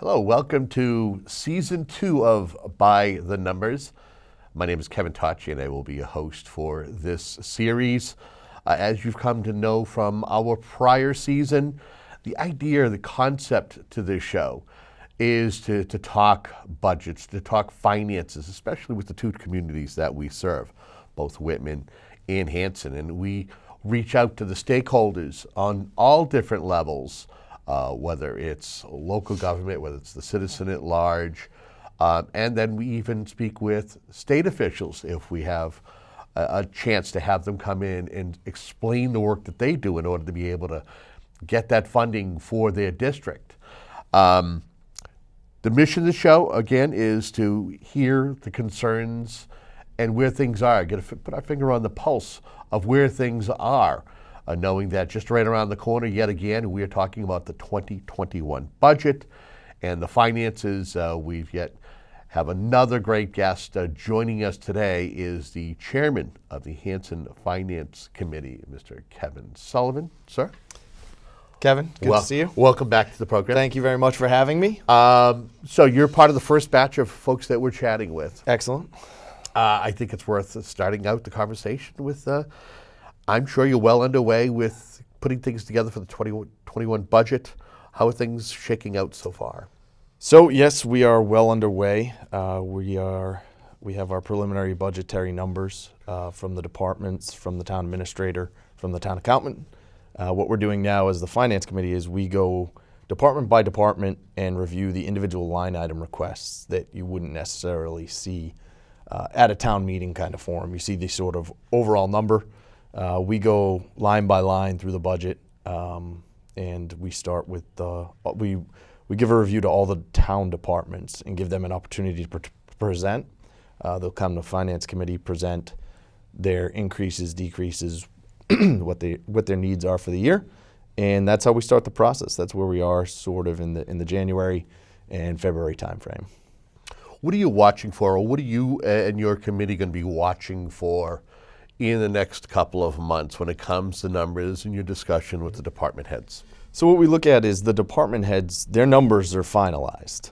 Hello, welcome to Season 2 of By the Numbers. My name is Kevin Tocci and I will be a host for this series. As you've come to know from our prior season, the idea, the concept to this show is to talk budgets, to talk finances, especially with the two communities that we serve, both Whitman and Hanson. And we reach out to the stakeholders on all different levels, whether it's local government, whether it's the citizen at large, and then we even speak with state officials if we have a chance to have them come in and explain the work that they do in order to be able to get that funding for their district. The mission of the show, again, is to hear the concerns and where things are, put our finger on the pulse of where things are. Knowing that just right around the corner, yet again, we are talking about the 2021 budget and the finances. We've yet have another great guest joining us today is the chairman of the Hanson Finance Committee, Mr. Kevin Sullivan. Sir? Kevin, good to see you. Welcome back to the program. Thank you very much for having me. So you're part of the first batch of folks that we're chatting with. Excellent. I think it's worth starting out the conversation with I'm sure you're well underway with putting things together for the 2021 budget. How are things shaking out so far? So yes, we are well underway. We have our preliminary budgetary numbers from the departments, from the town administrator, from the town accountant. What we're doing now as the finance committee is we go department by department and review the individual line item requests that you wouldn't necessarily see at a town meeting kind of forum. You see the sort of overall number. We go line by line through the budget, and we start with we give a review to all the town departments and give them an opportunity to present. They'll come to finance committee, present their increases, decreases, what their needs are for the year, and that's how we start the process. That's where we are, sort of in the January and February timeframe. What are you watching for, or what are you and your committee going to be watching for in the next couple of months when it comes to numbers and your discussion with the department heads? So what we look at is the department heads, their numbers are finalized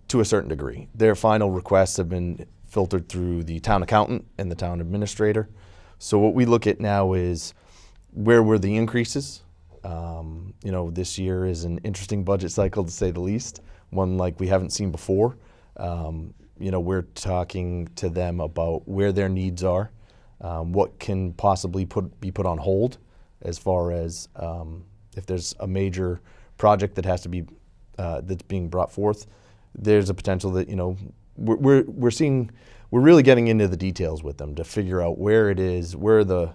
to a certain degree. Their final requests have been filtered through the town accountant and the town administrator. So what we look at now is where were the increases? This year is an interesting budget cycle to say the least, one like we haven't seen before. We're talking to them about where their needs are. What can possibly be put on hold as far as if there's a major project that has to be that's being brought forth. There's a potential that we're really getting into the details with them to figure out where it is, where the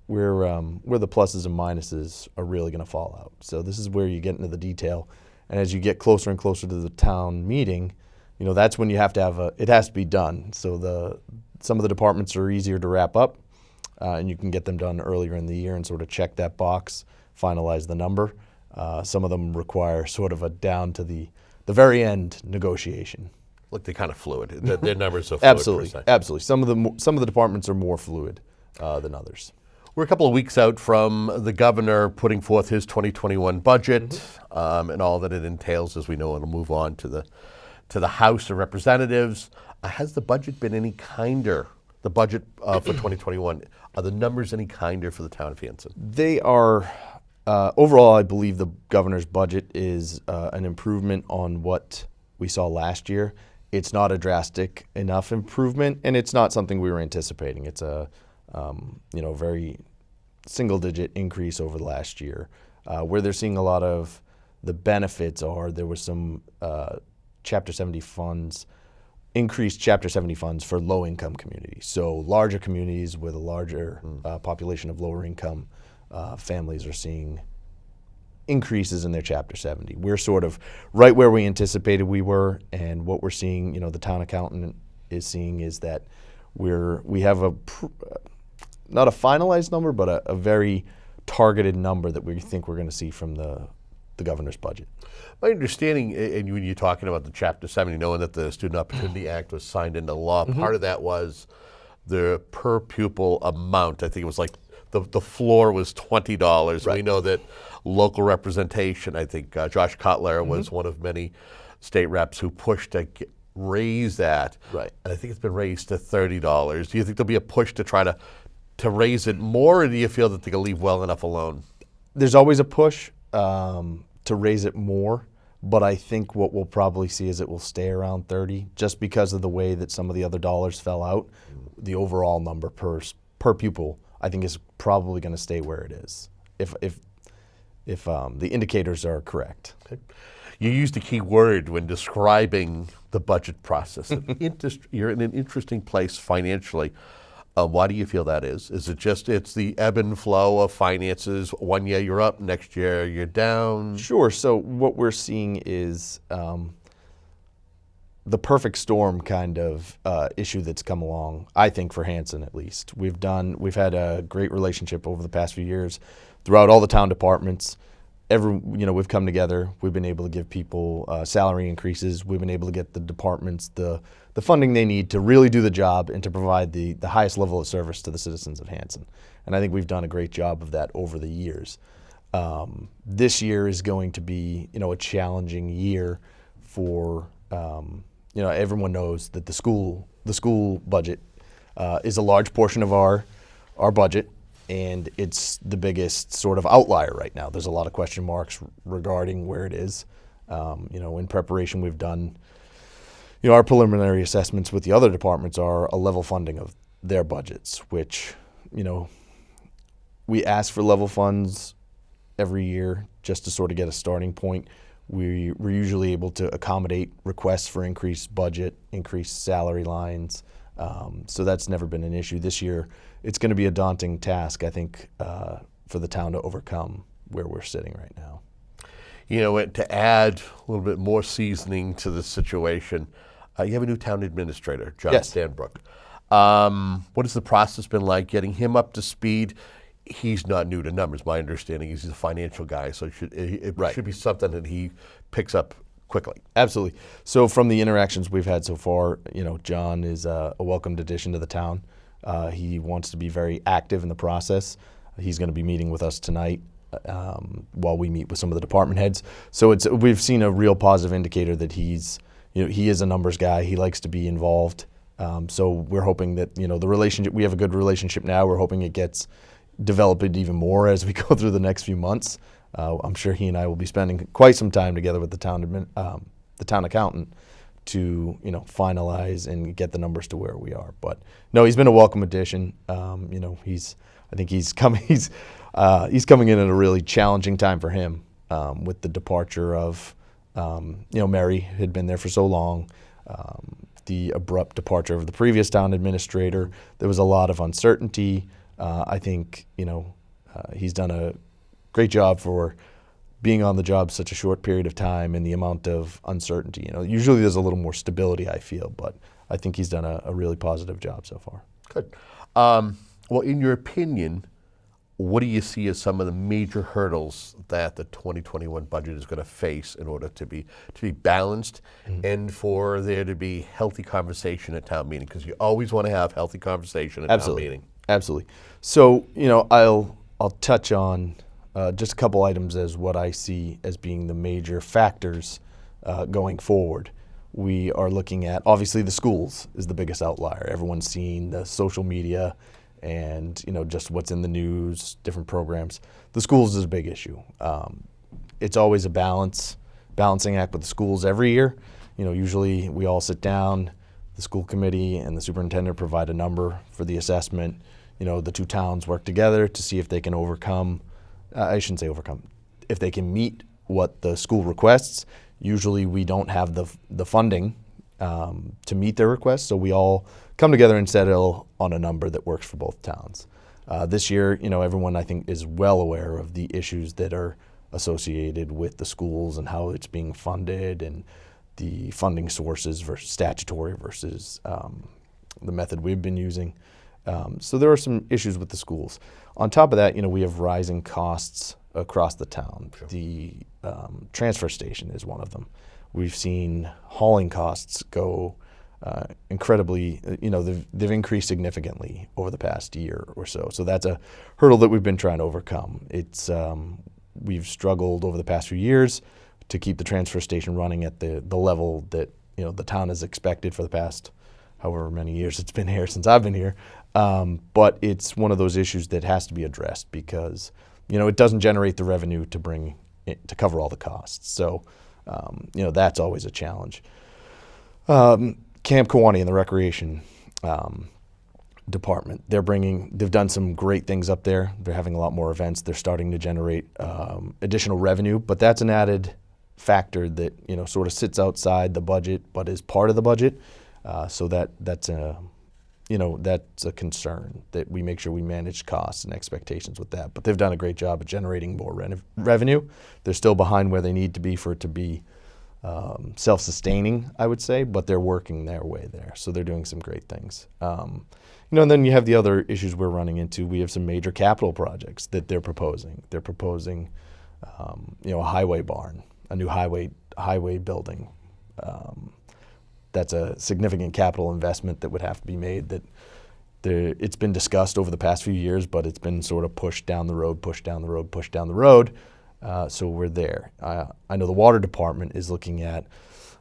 pluses and minuses are really going to fall out. So this is where you get into the detail, and as you get closer and closer to the town meeting, that's when you have to it has to be done. So some of the departments are easier to wrap up, and you can get them done earlier in the year and sort of check that box, finalize the number. Some of them require sort of a down to the very end negotiation. Look, they're kind of fluid. Their numbers are fluid. Absolutely. Some of the departments are more fluid than others. We're a couple of weeks out from the governor putting forth his 2021 budget, and all that it entails. As we know, it'll move on to the House of Representatives. Has the budget been any kinder? The budget for 2021, are the numbers any kinder for the town of Hanson? They are. Overall, I believe the governor's budget is an improvement on what we saw last year. It's not a drastic enough improvement, and it's not something we were anticipating. It's a very single-digit increase over the last year. Where they're seeing a lot of the benefits are there was some Chapter 70 funds, increased Chapter 70 funds for low-income communities. So larger communities with a larger population of lower-income families are seeing increases in their Chapter 70. We're sort of right where we anticipated we were, and what we're seeing, the town accountant is seeing is that we have not a finalized number, but a very targeted number that we think we're going to see from the governor's budget. My understanding, and when you're talking about the Chapter 70, knowing that the Student Opportunity Act was signed into law, part of that was the per pupil amount. I think it was like the floor was $20. Right. We know that local representation, I think Josh Cutler was one of many state reps who pushed to raise that. Right. And I think it's been raised to $30. Do you think there'll be a push to try to raise it more, or do you feel that they can leave well enough alone? There's always a push to raise it more, but I think what we'll probably see is it will stay around 30, just because of the way that some of the other dollars fell out. The overall number per pupil, I think, is probably going to stay where it is, if the indicators are correct. Okay. You used a key word when describing the budget process. You're in an interesting place financially. Why do you feel that is? Is it just it's the ebb and flow of finances? One year you're up, next year you're down? Sure. So what we're seeing is the perfect storm kind of issue that's come along, I think, for Hanson at least. We've had a great relationship over the past few years throughout all the town departments. We've come together. We've been able to give people salary increases. We've been able to get the departments the funding they need to really do the job and to provide the highest level of service to the citizens of Hanson. And I think we've done a great job of that over the years. This year is going to be, a challenging year for, everyone knows that the school budget is a large portion of our budget. And it's the biggest sort of outlier right now. There's a lot of question marks regarding where it is. In preparation, we've done, our preliminary assessments with the other departments are a level funding of their budgets, which, we ask for level funds every year just to sort of get a starting point. We're usually able to accommodate requests for increased budget, increased salary lines. So that's never been an issue. This year, it's going to be a daunting task, I think, for the town to overcome where we're sitting right now. To add a little bit more seasoning to the situation, you have a new town administrator, John Yes. Stanbrook. What has the process been like getting him up to speed? He's not new to numbers. My understanding is he's a financial guy, so it should be something that he picks up quickly. Absolutely. So from the interactions we've had so far, John is a welcomed addition to the town. He wants to be very active in the process. He's going to be meeting with us tonight while we meet with some of the department heads. So we've seen a real positive indicator that he is a numbers guy. He likes to be involved. So we're hoping that the relationship, we have a good relationship now. We're hoping it gets developed even more as we go through the next few months. I'm sure he and I will be spending quite some time together with the town accountant to finalize and get the numbers to where we are. But no, he's been a welcome addition. I think he's coming in at a really challenging time for him with the departure of Mary had been there for so long. The abrupt departure of the previous town administrator. There was a lot of uncertainty. I think he's done a great job for being on the job such a short period of time and the amount of uncertainty. Usually there's a little more stability, I feel, but I think he's done a really positive job so far. Good. Well, in your opinion, what do you see as some of the major hurdles that the 2021 budget is going to face in order to be balanced and for there to be healthy conversation at town meeting? Because you always want to have healthy conversation at town meeting. Absolutely. So, I'll touch on just a couple items as what I see as being the major factors going forward. We are looking at, obviously, the schools is the biggest outlier. Everyone's seen the social media and just what's in the news, different programs. The schools is a big issue. It's always a balancing act with the schools every year. Usually we all sit down, the school committee and the superintendent provide a number for the assessment. The two towns work together to see if they can if they can meet what the school requests. Usually we don't have the funding to meet their requests, so we all come together and settle on a number that works for both towns. This year, everyone I think is well aware of the issues that are associated with the schools and how it's being funded and the funding sources versus statutory versus the method we've been using. So there are some issues with the schools. On top of that, we have rising costs across the town. Sure. The transfer station is one of them. We've seen hauling costs go incredibly, they've increased significantly over the past year or so. So that's a hurdle that we've been trying to overcome. It's we've struggled over the past few years to keep the transfer station running at the level that the town has expected for the past however many years it's been here since I've been here. But it's one of those issues that has to be addressed because it doesn't generate the revenue to cover all the costs. So that's always a challenge. Camp Kewanee and the recreation department, they've done some great things up there. They're having a lot more events. They're starting to generate additional revenue, but that's an added factor that sort of sits outside the budget but is part of the budget. So that's a concern that we make sure we manage costs and expectations with that. But they've done a great job of generating more revenue. They're still behind where they need to be for it to be self-sustaining, I would say, but they're working their way there. So they're doing some great things. And then you have the other issues we're running into. We have some major capital projects that they're proposing. They're proposing, a highway barn, a new highway building. That's a significant capital investment that would have to be made. It's been discussed over the past few years, but it's been sort of pushed down the road. So we're there. I know the water department is looking at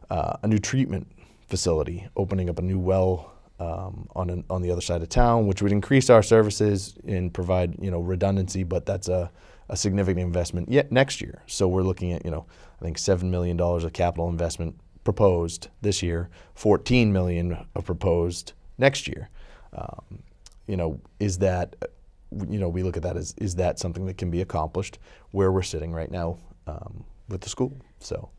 a new treatment facility, opening up a new well on the other side of town, which would increase our services and provide redundancy. But that's a significant investment yet next year. So we're looking at I think $7 million of capital investment proposed this year, $14 million of proposed next year. Is that we look at that as, is that something that can be accomplished where we're sitting right now with the school? So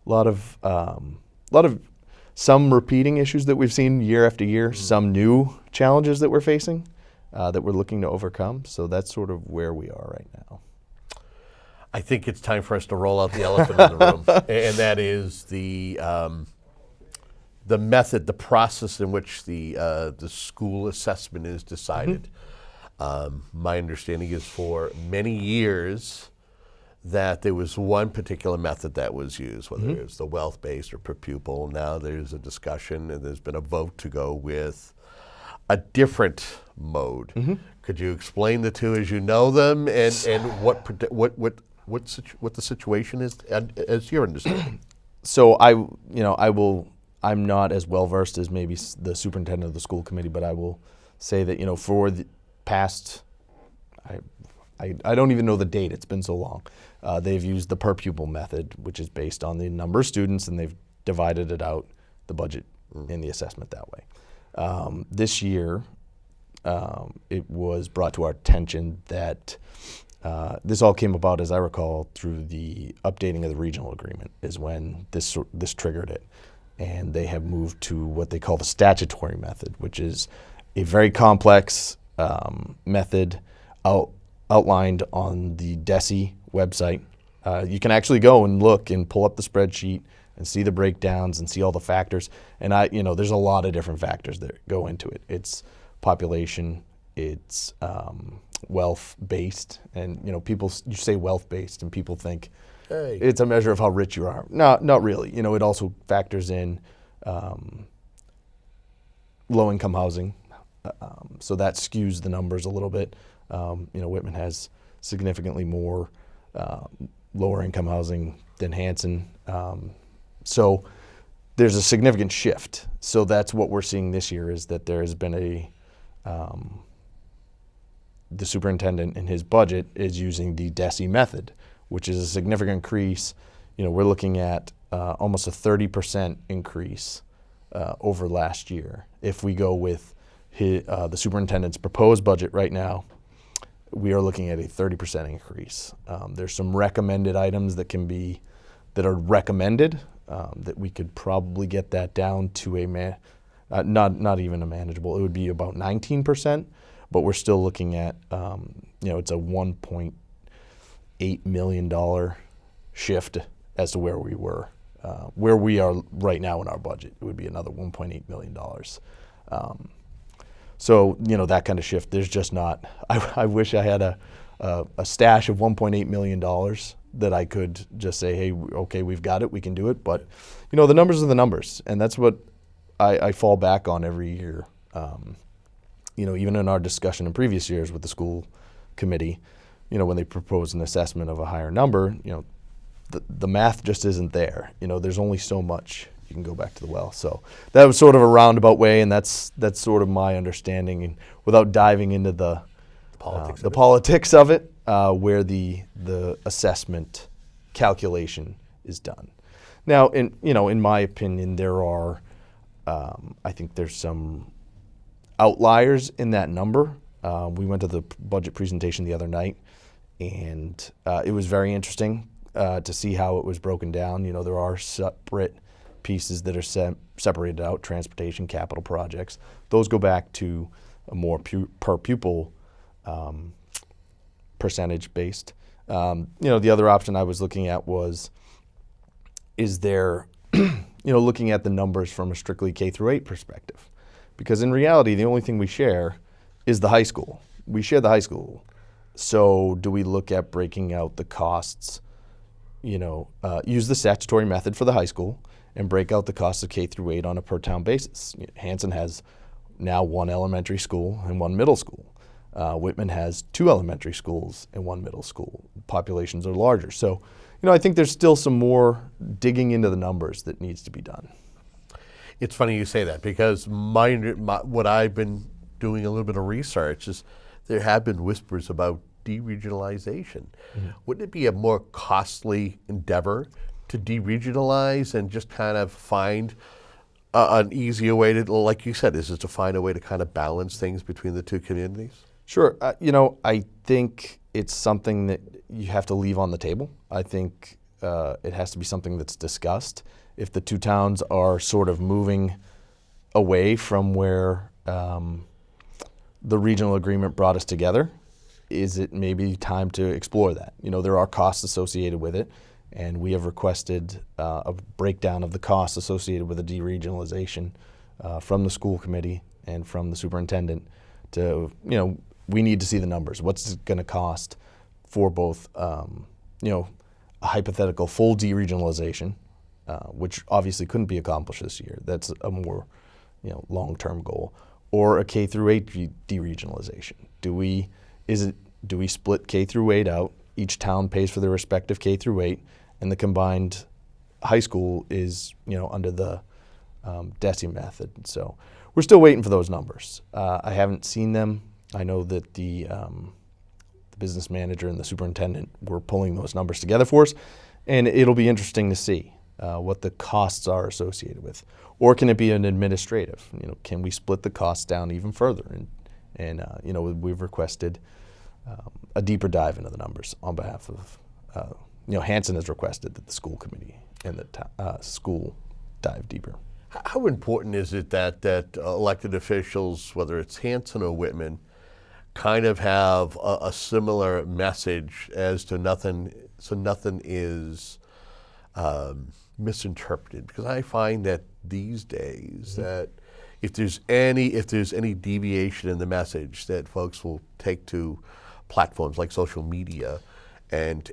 a lot of some repeating issues that we've seen year after year, some new challenges that we're facing that we're looking to overcome. So that's sort of where we are right now. I think it's time for us to roll out the elephant in the room, and that is the method, the process in which the school assessment is decided. My understanding is for many years that there was one particular method that was used, whether it was the wealth-based or per pupil. Now there's a discussion and there's been a vote to go with a different mode. Could you explain the two as you know them and what the situation is as your understanding? So I'm not as well versed as maybe the superintendent of the school committee, but I will say that for the past, I don't even know the date. It's been so long. They've used the per pupil method, which is based on the number of students, and they've divided it out, the budget in the assessment that way. This year, it was brought to our attention that this all came about, as I recall, through the updating of the regional agreement is when this triggered it. And they have moved to what they call the statutory method, which is a very complex method outlined on the DESE website. You can actually go and look and pull up the spreadsheet and see the breakdowns and see all the factors. And there's a lot of different factors that go into it. It's population, it's wealth-based, and you say wealth-based and people think it's a measure of how rich you are. No, not really. It also factors in low-income housing, so that skews the numbers a little bit. Whitman has significantly more lower-income housing than Hanson, so there's a significant shift. So that's what we're seeing this year is that there has been the superintendent in his budget is using the DESE method, which is a significant increase. We're looking at almost a 30% increase over last year. If we go with the superintendent's proposed budget right now, we are looking at a 30% increase. There's some recommended items that are recommended that we could probably get that down to not even a manageable. It would be about 19%, but we're still looking at it's a $8 million shift as to where we were. Where we are right now in our budget, it would be another $1.8 million. So, that kind of shift, there's just not, I wish I had a stash of $1.8 million that I could just say, hey, okay, we've got it, we can do it. But, the numbers are the numbers, and that's what I fall back on every year. Even in our discussion in previous years with the school committee, when they propose an assessment of a higher number, the math just isn't there. There's only so much you can go back to the well. So that was sort of a roundabout way, and that's sort of my understanding. And without diving into the politics of it, where the assessment calculation is done. Now, in my opinion, there are, I think there's some outliers in that number. We went to the budget presentation the other night, and it was very interesting to see how it was broken down. There are separate pieces that are separated out, transportation, capital projects. Those go back to a more per pupil percentage based. The other option I was looking at is there, looking at the numbers from a strictly K through 8 perspective. Because in reality, the only thing we share is the high school. We share the high school. So do we look at breaking out the costs, use the statutory method for the high school and break out the costs of K through 8 on a per town basis? Hanson has now 1 elementary school and 1 middle school. Whitman has 2 elementary schools and 1 middle school. Populations are larger. So, I think there's still some more digging into the numbers that needs to be done. It's funny you say that, because what I've been doing a little bit of research is there have been whispers about deregionalization. Mm-hmm. Wouldn't it be a more costly endeavor to deregionalize and just kind of find an easier way to, like you said, is it to find a way to kind of balance things between the two communities? Sure. I think it's something that you have to leave on the table. I think it has to be something that's discussed. If the two towns are sort of moving away from where the regional agreement brought us together, is it maybe time to explore that? There are costs associated with it, and we have requested a breakdown of the costs associated with the deregionalization from the school committee and from the superintendent to, we need to see the numbers. What's it going to cost for both, a hypothetical full deregionalization, which obviously couldn't be accomplished this year. That's a more, long-term goal, or a K through 8 deregionalization. Do we split K through 8 out? Each town pays for their respective K through 8, and the combined high school is, under the DESI method. So we're still waiting for those numbers. I haven't seen them. I know that the business manager and the superintendent were pulling those numbers together for us, and it'll be interesting to see what the costs are associated with. Or can it be an administrative? Can we split the costs down even further? And we've requested a deeper dive into the numbers on behalf of, Hanson has requested that the school committee and the school dive deeper. How important is it that elected officials, whether it's Hanson or Whitman, kind of have a similar message as to nothing is misinterpreted? Because I find that these days that if there's any deviation in the message, that folks will take to platforms like social media and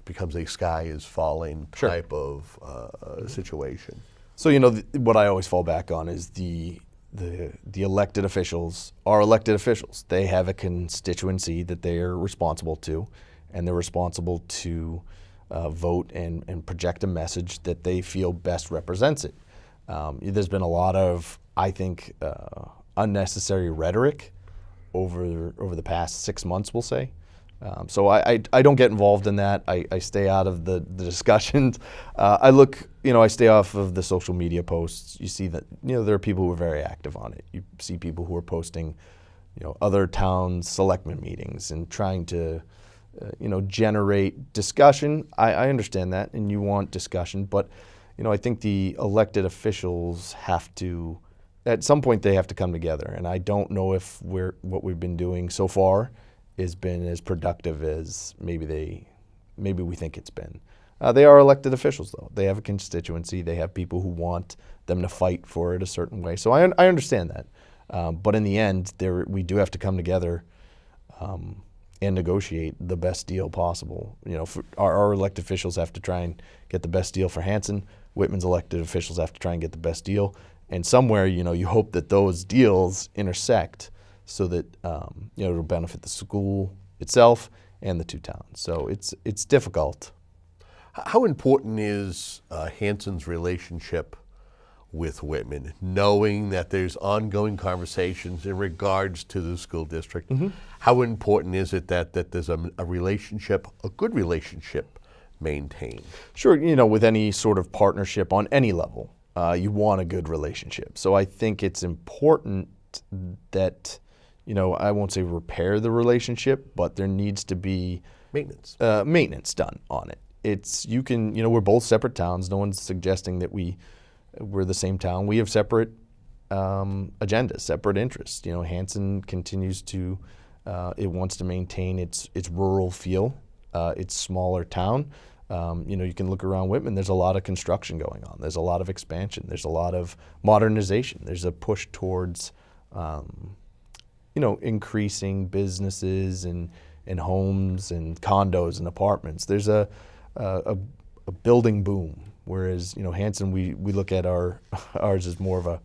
becomes a sky is falling type of situation. So what I always fall back on is the elected officials are elected officials. They have a constituency that they are responsible to, and they're responsible to vote and project a message that they feel best represents it. There's been a lot of, I think, unnecessary rhetoric over the past 6 months, we'll say. So I don't get involved in that. I stay out of the discussions. I stay off of the social media posts. You see that, there are people who are very active on it. You see people who are posting, other towns' selectmen meetings and trying to, generate discussion. I understand that, and you want discussion, but, I think the elected officials have to, at some point they have to come together. And I don't know if what we've been doing so far has been as productive as maybe we think it's been. They are elected officials, though. They have a constituency. They have people who want them to fight for it a certain way. So I understand that. But in the end, we do have to come together and negotiate the best deal possible. Our elected officials have to try and get the best deal for Hanson. Whitman's elected officials have to try and get the best deal. And somewhere, you hope that those deals intersect so that it'll benefit the school itself and the two towns. So it's difficult. How important is Hanson's relationship with Whitman, knowing that there's ongoing conversations in regards to the school district? Mm-hmm. How important is it that there's a relationship, a good relationship, maintained? Sure, with any sort of partnership on any level, you want a good relationship. So I think it's important that, I won't say repair the relationship, but there needs to be maintenance done on it. We're both separate towns. No one's suggesting that we're the same town. We have separate agendas, separate interests. Hanson continues to, it wants to maintain its rural feel, its smaller town. You can look around Whitman, there's a lot of construction going on. There's a lot of expansion. There's a lot of modernization. There's a push towards, increasing businesses and homes and condos and apartments. There's a building boom, whereas Hanson, we look at ours as more of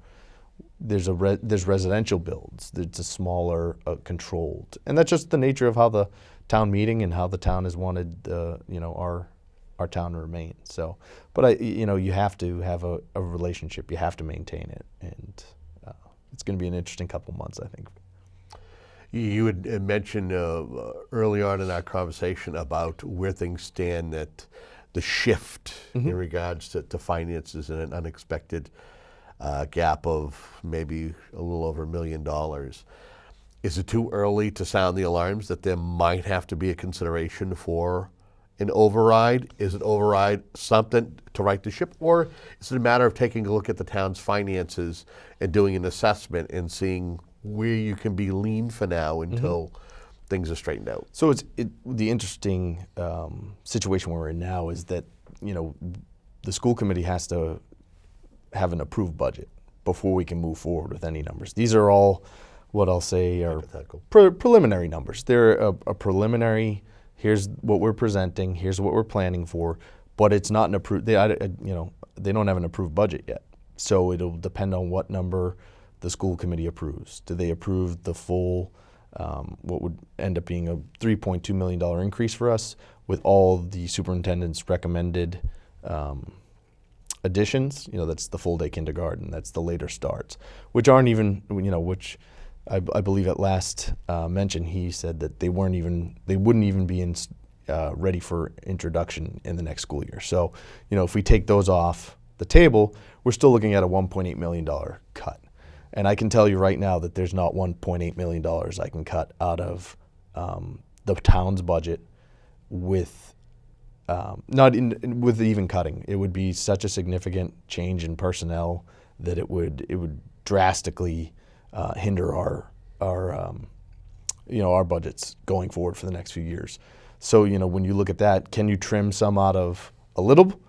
there's residential builds. It's a smaller, controlled, and that's just the nature of how the town meeting and how the town has wanted our town to remain. So, but you have to have a relationship. You have to maintain it, and it's going to be an interesting couple months, I think. You had mentioned early on in our conversation about where things stand, that the shift in regards to finances and an unexpected gap of maybe a little over $1 million. Is it too early to sound the alarms that there might have to be a consideration for an override? Is an override something to right the ship, or is it a matter of taking a look at the town's finances and doing an assessment and seeing where you can be lean for now until things are straightened out? So the interesting situation we're in now is that the school committee has to have an approved budget before we can move forward with any numbers. These are all what I'll say are preliminary numbers. They're a preliminary. Here's what we're presenting. Here's what we're planning for. But it's not an approved. They don't have an approved budget yet. So it'll depend on what number the school committee approves. Do they approve the full, what would end up being a $3.2 million increase for us with all the superintendent's recommended additions? That's the full day kindergarten, that's the later starts, which aren't even, which I believe at last mention he said that they wouldn't even be ready for introduction in the next school year. So, if we take those off the table, we're still looking at a $1.8 million cut. And I can tell you right now that there's not $1.8 million I can cut out of the town's budget with with even cutting. It would be such a significant change in personnel that it would drastically hinder our budgets going forward for the next few years. So when you look at that, can you trim some out of a little?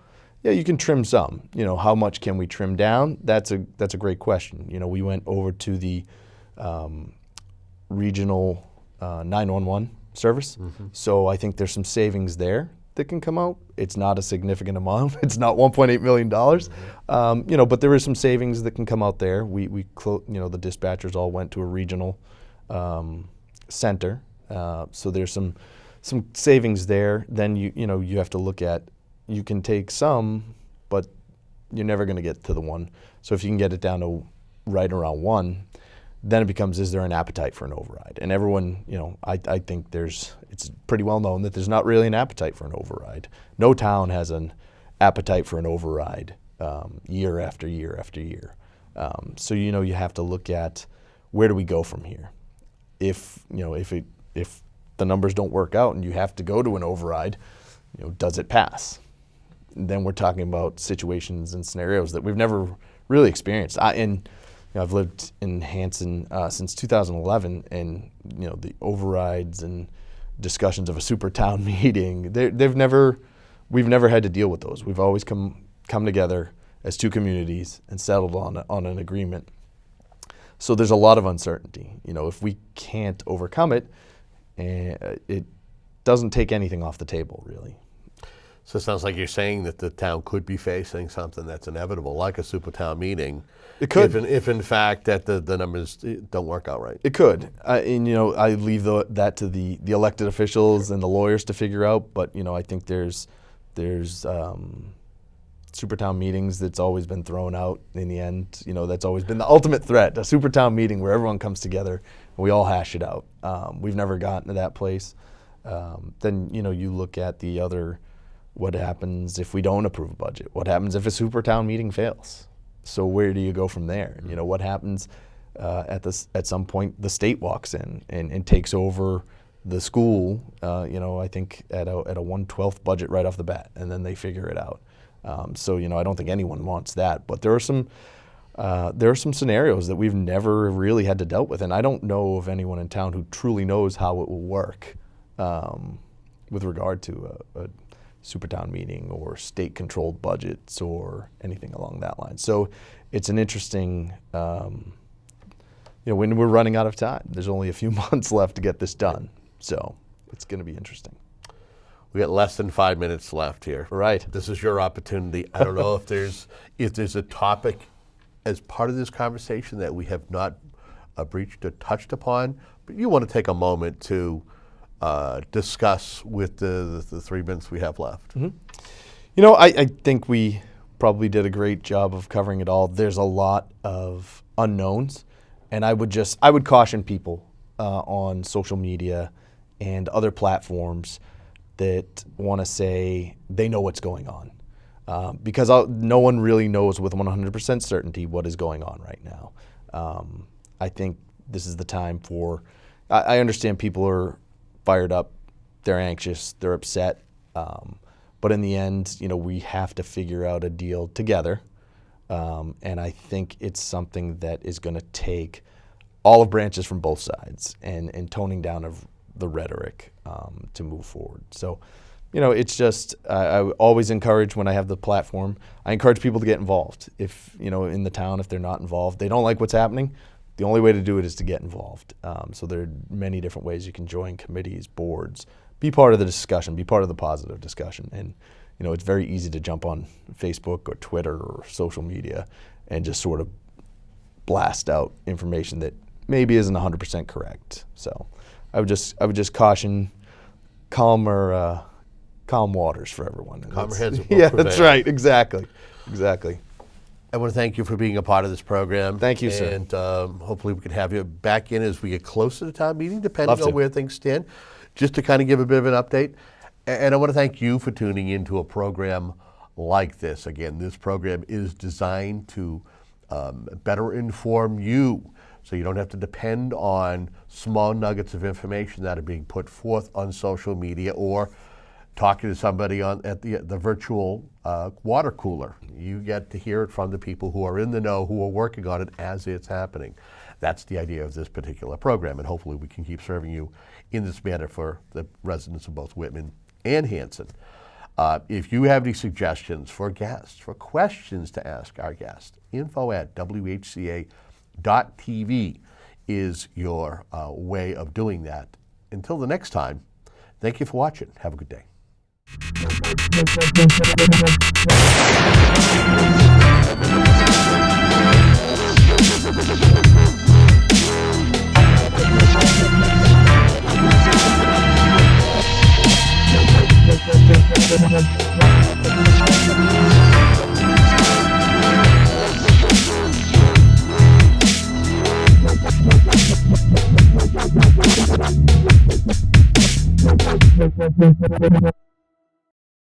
Yeah, you can trim some. How much can we trim down? That's a great question. We went over to the regional 911 service. So I think there's some savings there that can come out. It's not a significant amount. It's not $1.8 million. But there is some savings that can come out there. The dispatchers all went to a regional center. So there's some savings there. Then you have to look at, you can take some, but you're never going to get to the one. So if you can get it down to right around one, then it becomes, is there an appetite for an override? And everyone, I think it's pretty well known that there's not really an appetite for an override. No town has an appetite for an override year after year after year. So you have to look at, where do we go from here? If the numbers don't work out and you have to go to an override, does it pass? And then we're talking about situations and scenarios that we've never really experienced. And I've lived in Hanson since 2011, and the overrides and discussions of a super town meeting, we've never had to deal with those. We've always come together as two communities and settled on an agreement. So there's a lot of uncertainty. If we can't overcome it, it doesn't take anything off the table, really. So it sounds like you're saying that the town could be facing something that's inevitable, like a super town meeting. It could, if in fact that the numbers don't work out right. It could, and I leave that to the elected officials and the lawyers to figure out. But I think there's super town meetings that's always been thrown out in the end. That's always been the ultimate threat, a super town meeting where everyone comes together and we all hash it out. We've never gotten to that place. Then you look at the other. What happens if we don't approve a budget? What happens if a super town meeting fails? So where do you go from there? What happens at some point the state walks in and takes over the school, I think at a 1/12 budget right off the bat, and then they figure it out. So I don't think anyone wants that, but there are some scenarios that we've never really had to deal with, and I don't know of anyone in town who truly knows how it will work with regard to a super town meeting or state controlled budgets or anything along that line. So it's an interesting, when we're running out of time, there's only a few months left to get this done. So it's going to be interesting. We got less than 5 minutes left here. Right. This is your opportunity. I don't know if there's a topic as part of this conversation that we have not breached or touched upon, but you want to take a moment to discuss with the 3 minutes we have left. Mm-hmm. I think we probably did a great job of covering it all. There's a lot of unknowns, and I would caution people on social media and other platforms that want to say they know what's going on, because no one really knows with 100% certainty what is going on right now. I think this is the time I understand people are fired up, they're anxious, they're upset, but in the end, we have to figure out a deal together, and I think it's something that is going to take olive branches from both sides and toning down of the rhetoric to move forward. So, it's just I always encourage when I have the platform, I encourage people to get involved. If in the town, if they're not involved, they don't like what's happening. The only way to do it is to get involved. So there are many different ways you can join committees, boards, be part of the discussion, be part of the positive discussion. And, it's very easy to jump on Facebook or Twitter or social media and just sort of blast out information that maybe isn't 100% correct. So I would just caution calm waters for everyone. Calmer heads will yeah, prevail. That's right. Exactly. I want to thank you for being a part of this program. Thank you, sir. And hopefully we can have you back in as we get closer to the town meeting, depending on where things stand, just to kind of give a bit of an update. And I want to thank you for tuning into a program like this. Again, this program is designed to better inform you, so you don't have to depend on small nuggets of information that are being put forth on social media or talking to somebody at the virtual water cooler. You get to hear it from the people who are in the know, who are working on it as it's happening. That's the idea of this particular program, and hopefully we can keep serving you in this manner for the residents of both Whitman and Hanson. If you have any suggestions for guests, for questions to ask our guests, info@WHCA.tv is your way of doing that. Until the next time, thank you for watching. Have a good day.